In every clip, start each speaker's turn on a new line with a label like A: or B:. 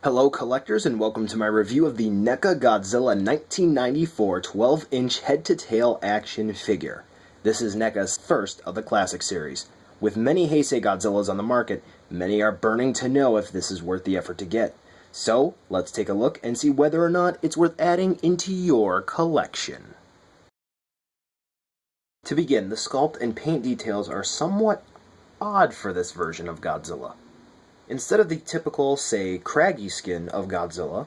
A: Hello collectors, and welcome to my review of the NECA Godzilla 1994 12-inch head-to-tail action figure. This is NECA's first of the classic series. With many Heisei Godzillas on the market, many are burning to know if this is worth the effort to get. So, let's take a look and see whether or not it's worth adding into your collection. To begin, the sculpt and paint details are somewhat odd for this version of Godzilla. Instead of the typical, say, craggy skin of Godzilla,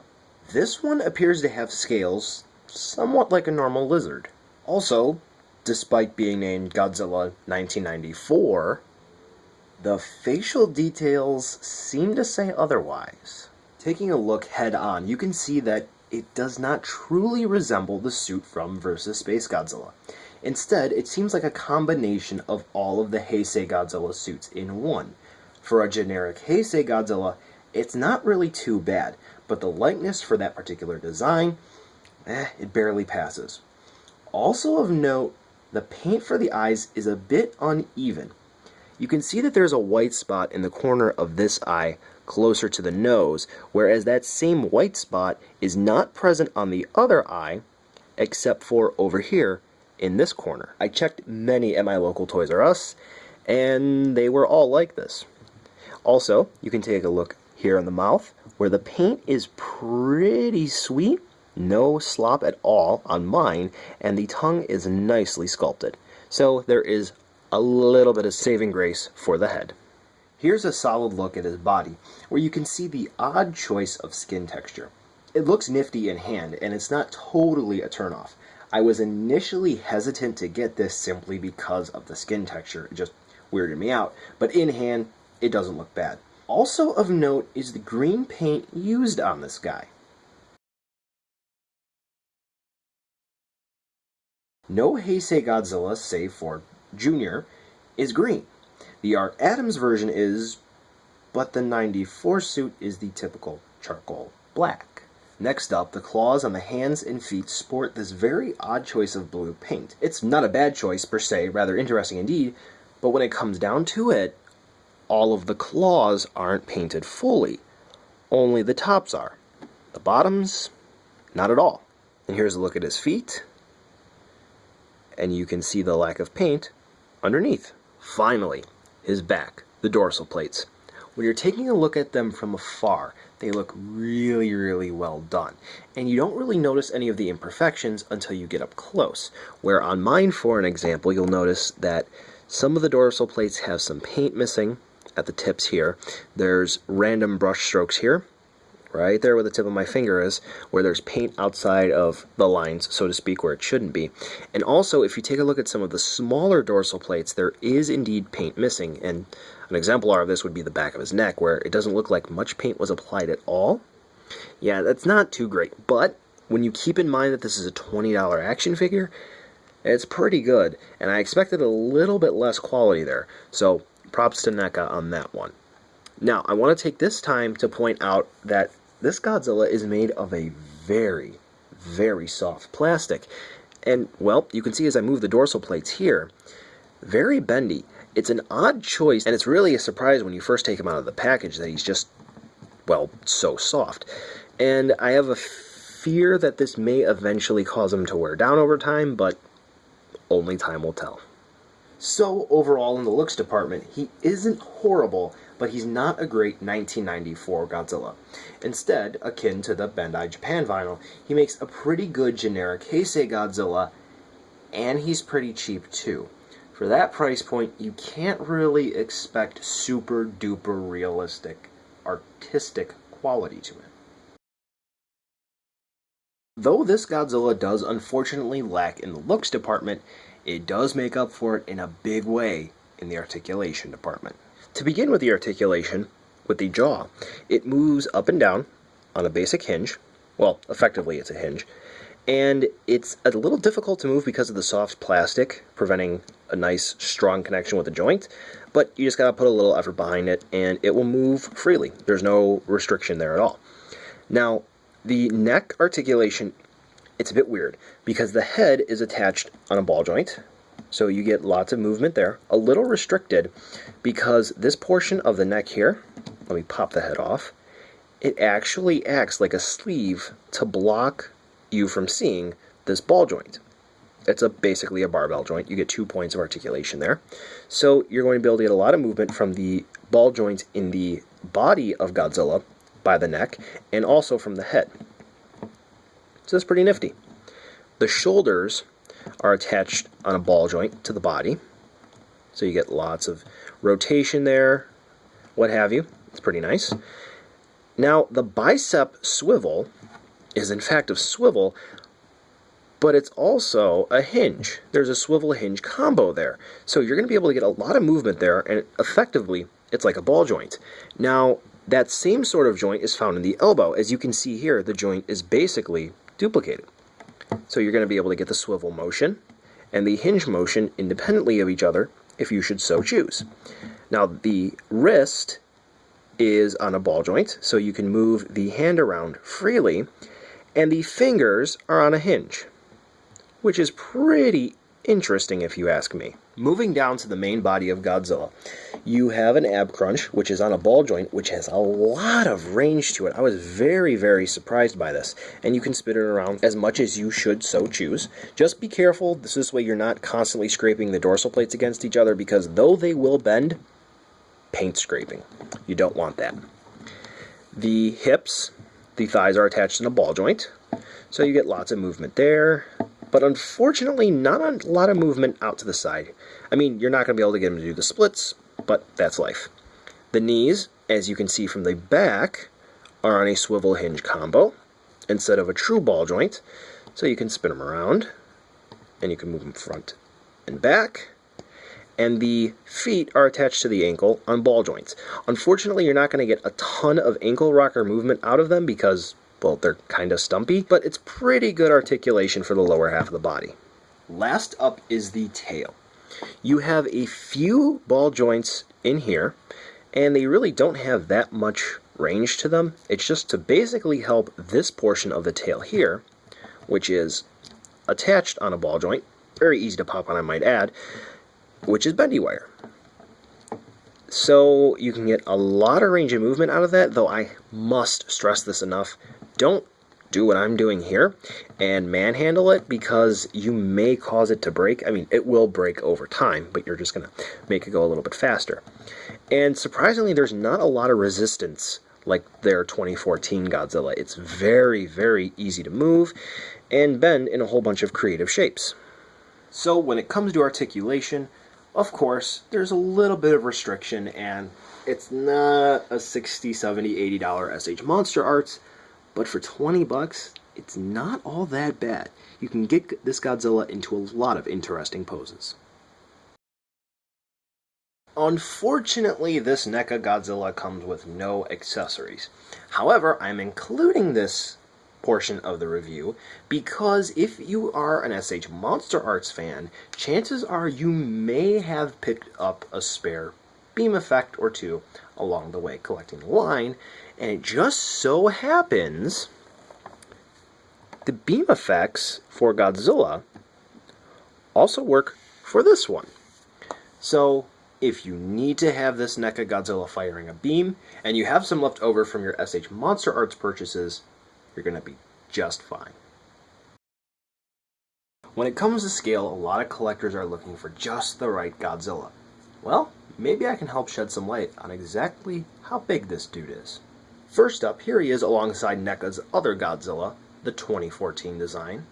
A: this one appears to have scales somewhat like a normal lizard. Also, despite being named Godzilla 1994, the facial details seem to say otherwise. Taking a look head-on, you can see that it does not truly resemble the suit from vs. Space Godzilla. Instead, it seems like a combination of all of the Heisei Godzilla suits in one. For a generic Heisei Godzilla, it's not really too bad, but the likeness for that particular design, it barely passes. Also of note, the paint for the eyes is a bit uneven. You can see that there's a white spot in the corner of this eye closer to the nose, whereas that same white spot is not present on the other eye, except for over here in this corner. I checked many at my local Toys R Us, and they were all like this. Also, you can take a look here in the mouth, where the paint is pretty sweet, no slop at all on mine, and the tongue is nicely sculpted. So there is a little bit of saving grace for the head. Here's a solid look at his body, where you can see the odd choice of skin texture. It looks nifty in hand, and it's not totally a turnoff. I was initially hesitant to get this simply because of the skin texture. It just weirded me out, but in hand, it doesn't look bad. Also of note is the green paint used on this guy. No Heisei Godzilla, save for Junior, is green. The Art Adams version is, but the 94 suit is the typical charcoal black. Next up, the claws on the hands and feet sport this very odd choice of blue paint. It's not a bad choice per se, rather interesting indeed, but when it comes down to it, all of the claws aren't painted fully. Only the tops are. The bottoms, not at all. And here's a look at his feet. And you can see the lack of paint underneath. Finally, his back, the dorsal plates. When you're taking a look at them from afar, they look really, really well done. And you don't really notice any of the imperfections until you get up close. Where on mine, for an example, you'll notice that some of the dorsal plates have some paint missing at the tips here. There's random brush strokes here, right there where the tip of my finger is, where there's paint outside of the lines, so to speak, where it shouldn't be. And also, if you take a look at some of the smaller dorsal plates, there is indeed paint missing, and an exemplar of this would be the back of his neck, where it doesn't look like much paint was applied at all. Yeah, that's not too great, but when you keep in mind that this is a $20 action figure, it's pretty good, and I expected a little bit less quality there, so props to NECA on that one. Now, I want to take this time to point out that this Godzilla is made of a very, very soft plastic. And, well, you can see as I move the dorsal plates here, very bendy. It's an odd choice, and it's really a surprise when you first take him out of the package that he's just, well, so soft. And I have a fear that this may eventually cause him to wear down over time, but only time will tell. So, overall in the looks department, he isn't horrible, but he's not a great 1994 Godzilla. Instead, akin to the Bandai Japan vinyl, he makes a pretty good generic Heisei Godzilla, and he's pretty cheap too. For that price point, you can't really expect super duper realistic, artistic quality to it. Though this Godzilla does unfortunately lack in the looks department, it does make up for it in a big way in the articulation department. To begin with the articulation, with the jaw, it moves up and down on a basic hinge. Well, effectively it's a hinge. And it's a little difficult to move because of the soft plastic, preventing a nice, strong connection with the joint. But you just gotta put a little effort behind it, and it will move freely. There's no restriction there at all. Now, the neck articulation, it's a bit weird, because the head is attached on a ball joint, so you get lots of movement there. A little restricted, because this portion of the neck here, let me pop the head off, it actually acts like a sleeve to block you from seeing this ball joint. It's basically a barbell joint. You get 2 points of articulation there. So you're going to be able to get a lot of movement from the ball joint in the body of Godzilla by the neck, and also from the head. So that's pretty nifty. The shoulders are attached on a ball joint to the body, so you get lots of rotation there, what have you. It's pretty nice. Now, the bicep swivel is in fact a swivel, but it's also a hinge. There's a swivel hinge combo there. So you're going to be able to get a lot of movement there, and effectively, it's like a ball joint. Now, that same sort of joint is found in the elbow. As you can see here, the joint is basically duplicated. So you're going to be able to get the swivel motion and the hinge motion independently of each other if you should so choose. Now, the wrist is on a ball joint, so you can move the hand around freely, and the fingers are on a hinge, which is pretty interesting if you ask me. Moving down to the main body of Godzilla, you have an ab crunch, which is on a ball joint, which has a lot of range to it. I was very, very surprised by this. And you can spin it around as much as you should so choose. Just be careful, this way you're not constantly scraping the dorsal plates against each other, because though they will bend, paint scraping. You don't want that. The hips, the thighs are attached in a ball joint, so you get lots of movement there. But unfortunately, not a lot of movement out to the side. I mean, you're not going to be able to get them to do the splits, but that's life. The knees, as you can see from the back, are on a swivel hinge combo instead of a true ball joint. So you can spin them around, and you can move them front and back. And the feet are attached to the ankle on ball joints. Unfortunately, you're not going to get a ton of ankle rocker movement out of them because, well, they're kind of stumpy, but it's pretty good articulation for the lower half of the body. Last up is the tail. You have a few ball joints in here, and they really don't have that much range to them. It's just to basically help this portion of the tail here, which is attached on a ball joint, very easy to pop on, I might add, which is bendy wire. So you can get a lot of range of movement out of that, though I must stress this enough. Don't do what I'm doing here and manhandle it, because you may cause it to break. I mean, it will break over time, but you're just going to make it go a little bit faster. And surprisingly, there's not a lot of resistance like their 2014 Godzilla. It's very, very easy to move and bend in a whole bunch of creative shapes. So when it comes to articulation, of course, there's a little bit of restriction, and it's not a $60, $70, $80 SH Monster Arts, but for 20 bucks, it's not all that bad. You can get this Godzilla into a lot of interesting poses. Unfortunately, this NECA Godzilla comes with no accessories. However, I'm including this portion of the review because if you are an SH Monster Arts fan, chances are you may have picked up a spare beam effect or two along the way collecting the line, and it just so happens the beam effects for Godzilla also work for this one. So if you need to have this NECA Godzilla firing a beam, and you have some left over from your SH Monster Arts purchases, you're going to be just fine. When it comes to scale, a lot of collectors are looking for just the right Godzilla. Well, maybe I can help shed some light on exactly how big this dude is. First up, here he is alongside NECA's other Godzilla, the 2014 design,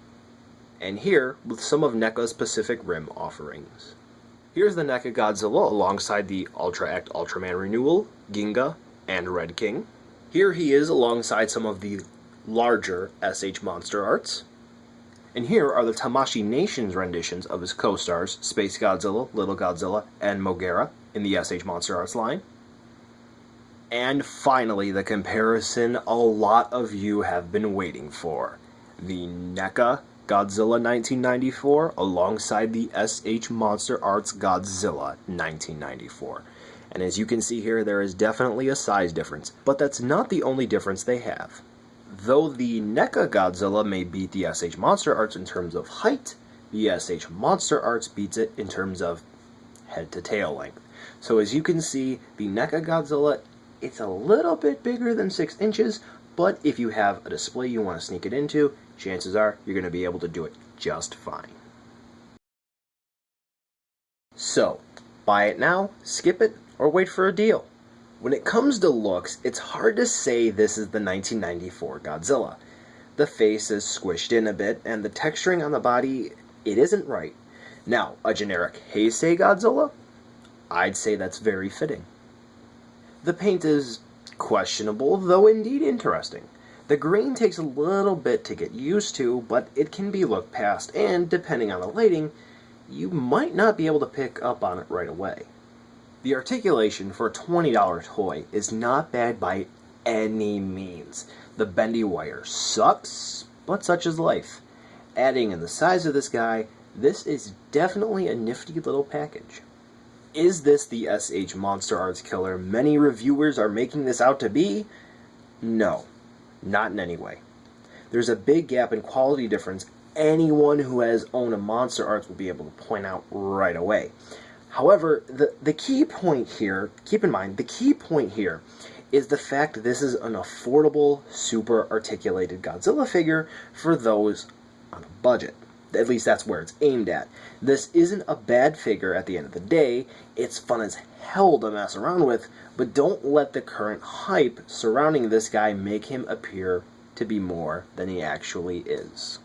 A: and here with some of NECA's Pacific Rim offerings. Here's the NECA Godzilla alongside the Ultra Act Ultraman Renewal, Ginga, and Red King. Here he is alongside some of the larger SH Monster Arts. And here are the Tamashii Nation's renditions of his co-stars, Space Godzilla, Little Godzilla, and Mogera in the SH Monster Arts line. And finally, the comparison a lot of you have been waiting for. The NECA Godzilla 1994 alongside the SH Monster Arts Godzilla 1994. And as you can see here, there is definitely a size difference, but that's not the only difference they have. Though the NECA Godzilla may beat the SH Monster Arts in terms of height, the SH Monster Arts beats it in terms of head to tail length. So as you can see, the NECA Godzilla it's a little bit bigger than 6 inches, but if you have a display you want to sneak it into, chances are you're going to be able to do it just fine. So, buy it now, skip it, or wait for a deal. When it comes to looks, it's hard to say this is the 1994 Godzilla. The face is squished in a bit, and the texturing on the body, it isn't right. Now, a generic Heisei Godzilla? I'd say that's very fitting. The paint is questionable, though indeed interesting. The green takes a little bit to get used to, but it can be looked past, and depending on the lighting, you might not be able to pick up on it right away. The articulation for a $20 toy is not bad by any means. The bendy wire sucks, but such is life. Adding in the size of this guy, this is definitely a nifty little package. Is this the SH Monster Arts killer many reviewers are making this out to be? No, not in any way. There's a big gap in quality difference anyone who has owned a Monster Arts will be able to point out right away. However, the key point here, keep in mind, the key point here is the fact this is an affordable, super articulated Godzilla figure for those on a budget. At least that's where it's aimed at. This isn't a bad figure at the end of the day. It's fun as hell to mess around with, but don't let the current hype surrounding this guy make him appear to be more than he actually is.